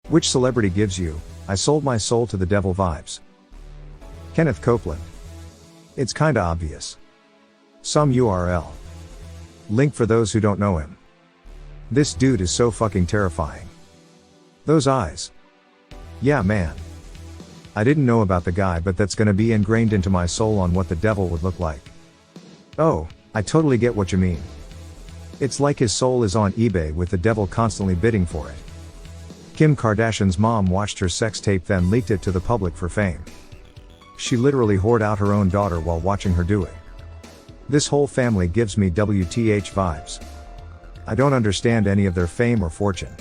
Which celebrity gives you, I sold my soul to the devil vibes? Kenneth Copeland. It's kinda obvious. Some URL. Link for those who don't know him. This dude is so fucking terrifying. Those eyes. Yeah man. I didn't know about the guy, but that's gonna be ingrained into my soul on what the devil would look like. Oh, I totally get what you mean. It's like his soul is on eBay with the devil constantly bidding for it. Kim Kardashian's mom watched her sex tape then leaked it to the public for fame. She literally whored out her own daughter while watching her do it. This whole family gives me WTH vibes. I don't understand any of their fame or fortune.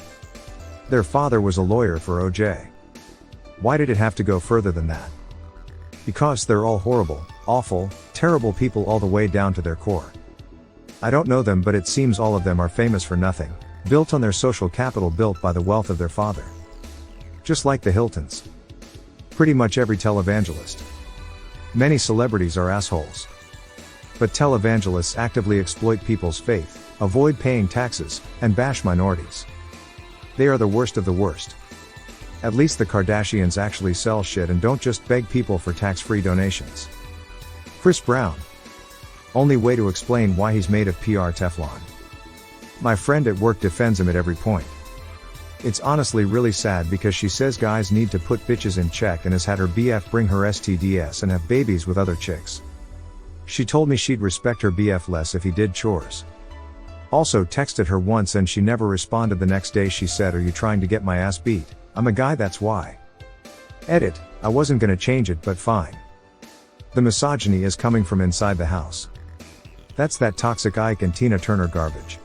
Their father was a lawyer for OJ. Why did it have to go further than that? Because they're all horrible, awful, terrible people all the way down to their core. I don't know them, but it seems all of them are famous for nothing, built on their social capital built by the wealth of their father. Just like the Hiltons. Pretty much every televangelist. Many celebrities are assholes. But televangelists actively exploit people's faith, avoid paying taxes, and bash minorities. They are the worst of the worst. At least the Kardashians actually sell shit and don't just beg people for tax-free donations. Chris Brown. Only way to explain why he's made of PR Teflon. My friend at work defends him at every point. It's honestly really sad because she says guys need to put bitches in check and has had her BF bring her STDs and have babies with other chicks. She told me she'd respect her BF less if he did chores. Also texted her once and she never responded. The next day she said, "Are you trying to get my ass beat? I'm a guy, that's why." Edit, I wasn't gonna change it, but fine. The misogyny is coming from inside the house. That's that toxic Ike and Tina Turner garbage.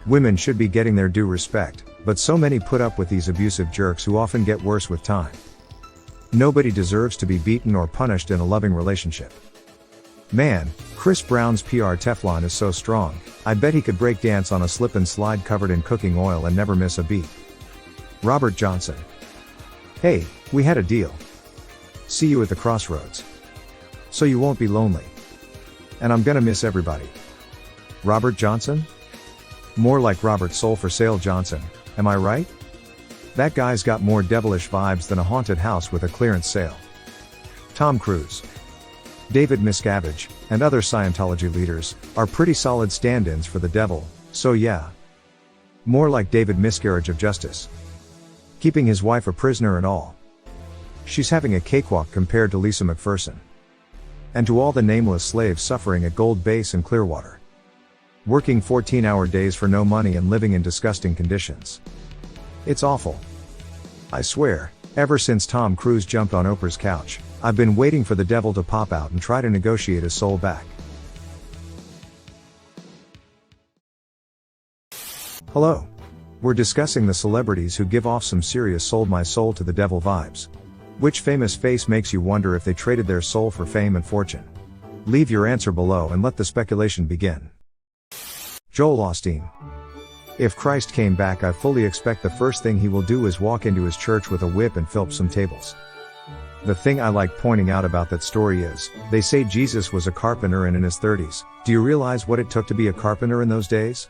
Women should be getting their due respect, but so many put up with these abusive jerks who often get worse with time. Nobody deserves to be beaten or punished in a loving relationship. Man, Chris Brown's PR Teflon is so strong, I bet he could break dance on a slip and slide covered in cooking oil and never miss a beat. Robert Johnson. Hey, we had a deal. See you at the crossroads. So you won't be lonely. And I'm gonna miss everybody. Robert Johnson? More like Robert Soul for Sale Johnson, am I right? That guy's got more devilish vibes than a haunted house with a clearance sale. Tom Cruise. David Miscavige, and other Scientology leaders, are pretty solid stand-ins for the devil, so yeah. More like David Miscarriage of Justice. Keeping his wife a prisoner and all. She's having a cakewalk compared to Lisa McPherson. And to all the nameless slaves suffering at Gold Base and Clearwater. Working 14-hour days for no money and living in disgusting conditions. It's awful. I swear, ever since Tom Cruise jumped on Oprah's couch, I've been waiting for the devil to pop out and try to negotiate his soul back. Hello. We're discussing the celebrities who give off some serious sold my soul to the devil vibes. Which famous face makes you wonder if they traded their soul for fame and fortune? Leave your answer below and let the speculation begin. Joel Osteen. If Christ came back, I fully expect the first thing he will do is walk into his church with a whip and flip some tables. The thing I like pointing out about that story is, they say Jesus was a carpenter and in his 30s. Do you realize what it took to be a carpenter in those days?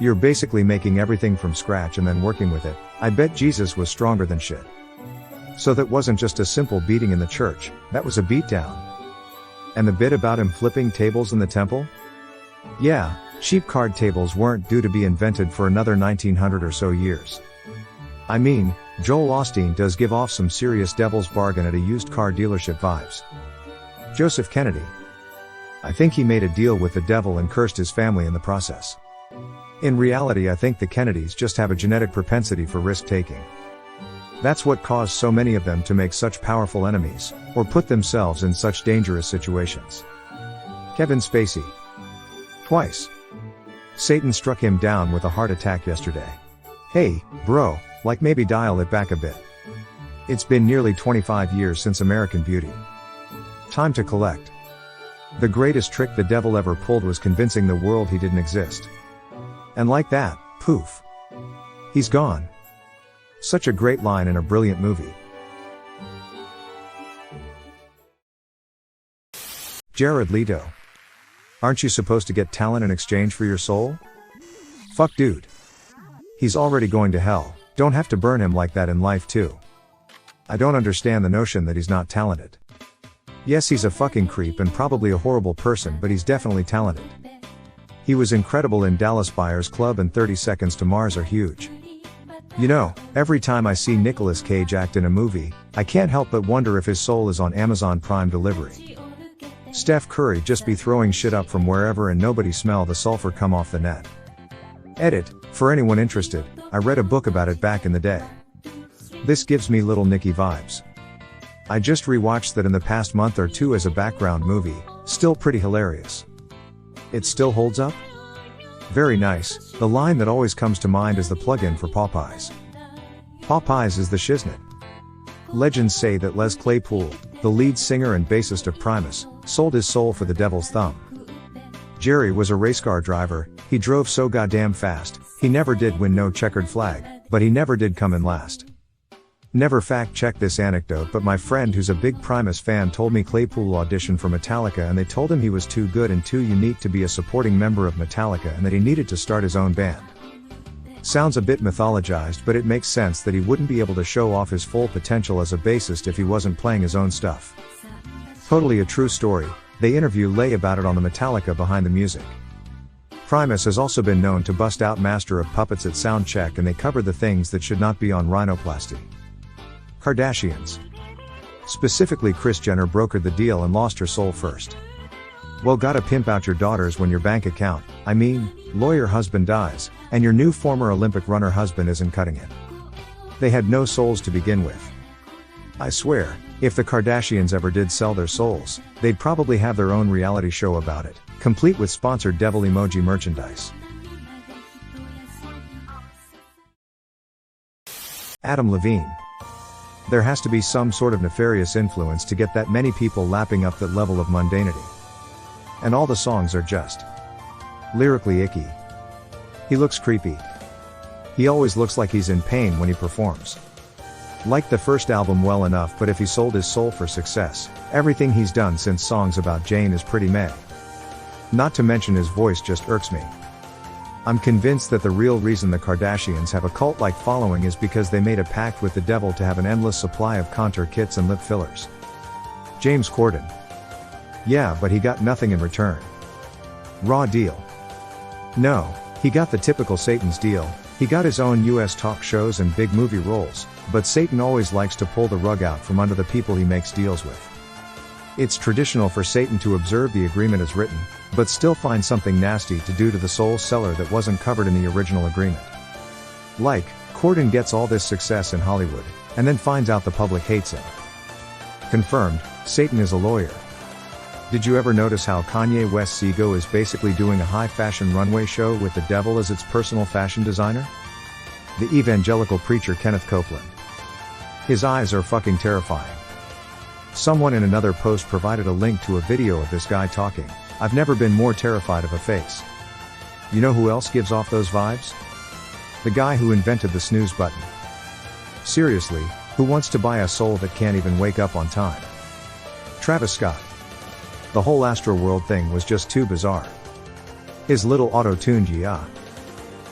You're basically making everything from scratch and then working with it. I bet Jesus was stronger than shit. So that wasn't just a simple beating in the church, that was a beatdown. And the bit about him flipping tables in the temple? Yeah, cheap card tables weren't due to be invented for another 1900 or so years. I mean, Joel Osteen does give off some serious devil's bargain at a used car dealership vibes. Joseph Kennedy. I think he made a deal with the devil and cursed his family in the process. In reality, I think the Kennedys just have a genetic propensity for risk-taking. That's what caused so many of them to make such powerful enemies, or put themselves in such dangerous situations. Kevin Spacey. Twice. Satan struck him down with a heart attack yesterday. Hey, bro, like maybe dial it back a bit. It's been nearly 25 years since American Beauty. Time to collect. The greatest trick the devil ever pulled was convincing the world he didn't exist. And like that, poof. He's gone. Such a great line in a brilliant movie. Jared Leto. Aren't you supposed to get talent in exchange for your soul? Fuck dude. He's already going to hell, Don't have to burn him like that in life too. I don't understand the notion that he's not talented. Yes, he's a fucking creep and probably a horrible person, but he's definitely talented. He was incredible in Dallas Buyers Club and 30 Seconds to Mars are huge. You know, every time I see Nicolas Cage act in a movie, I can't help but wonder if his soul is on Amazon Prime delivery. Steph Curry just be throwing shit up from wherever and nobody smell the sulfur come off the net. Edit, for anyone interested, I read a book about it back in the day. This gives me Little Nicky vibes. I just rewatched that in the past month or two as a background movie, still pretty hilarious. It still holds up? Very nice. The line that always comes to mind is the plug-in for Popeyes. Popeyes is the shiznit. Legends say that Les Claypool, the lead singer and bassist of Primus, sold his soul for the devil's thumb. Jerry was a race car driver, he drove so goddamn fast, he never did win no checkered flag, but he never did come in last. Never fact-checked this anecdote, but my friend who's a big Primus fan told me Claypool auditioned for Metallica and they told him he was too good and too unique to be a supporting member of Metallica and that he needed to start his own band. Sounds a bit mythologized, but it makes sense that he wouldn't be able to show off his full potential as a bassist if he wasn't playing his own stuff. Totally a true story. They interview Lay about it on the Metallica Behind the Music. Primus has also been known to bust out Master of Puppets at soundcheck, and they cover the things that should not be on Rhinoplasty. Kardashians. Specifically, Kris Jenner brokered the deal and lost her soul first. Well, gotta pimp out your daughters when your bank account, lawyer husband dies, and your new former Olympic runner husband isn't cutting it. They had no souls to begin with. I swear, if the Kardashians ever did sell their souls, they'd probably have their own reality show about it, complete with sponsored devil emoji merchandise. Adam Levine. There has to be some sort of nefarious influence to get that many people lapping up that level of mundanity. And all the songs are just lyrically icky. He looks creepy. He always looks like he's in pain when he performs. Liked the first album well enough, but if he sold his soul for success, everything he's done since Songs About Jane is pretty meh. Not to mention his voice just irks me. I'm convinced that the real reason the Kardashians have a cult-like following is because they made a pact with the devil to have an endless supply of contour kits and lip fillers. James Corden. Yeah, but he got nothing in return. Raw deal. No, he got the typical Satan's deal. He got his own US talk shows and big movie roles, but Satan always likes to pull the rug out from under the people he makes deals with. It's traditional for Satan to observe the agreement as written, but still find something nasty to do to the soul seller that wasn't covered in the original agreement. Like, Corden gets all this success in Hollywood, and then finds out the public hates him. Confirmed, Satan is a lawyer. Did you ever notice how Kanye West's ego is basically doing a high-fashion runway show with the devil as its personal fashion designer? The evangelical preacher Kenneth Copeland. His eyes are fucking terrifying. Someone in another post provided a link to a video of this guy talking. I've never been more terrified of a face. You know who else gives off those vibes? The guy who invented the snooze button. Seriously, who wants to buy a soul that can't even wake up on time? Travis Scott. The whole Astroworld thing was just too bizarre. His little auto-tuned yeah,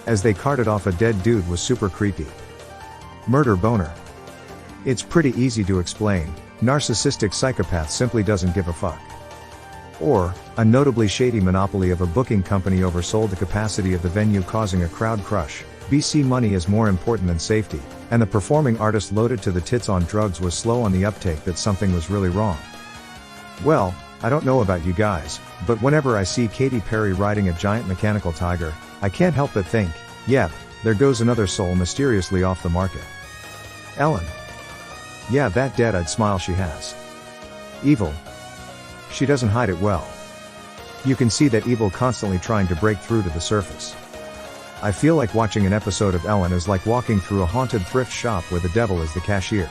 as they carted off a dead dude was super creepy. Murder boner. It's pretty easy to explain. Narcissistic psychopath simply doesn't give a fuck. Or, a notably shady monopoly of a booking company oversold the capacity of the venue, causing a crowd crush. BC money is more important than safety, and the performing artist loaded to the tits on drugs was slow on the uptake that something was really wrong. Well, I don't know about you guys, but whenever I see Katy Perry riding a giant mechanical tiger, I can't help but think, yep, there goes another soul mysteriously off the market. Ellen. Yeah, that dead-eyed smile she has. Evil. She doesn't hide it well. You can see that evil constantly trying to break through to the surface. I feel like watching an episode of Ellen is like walking through a haunted thrift shop where the devil is the cashier.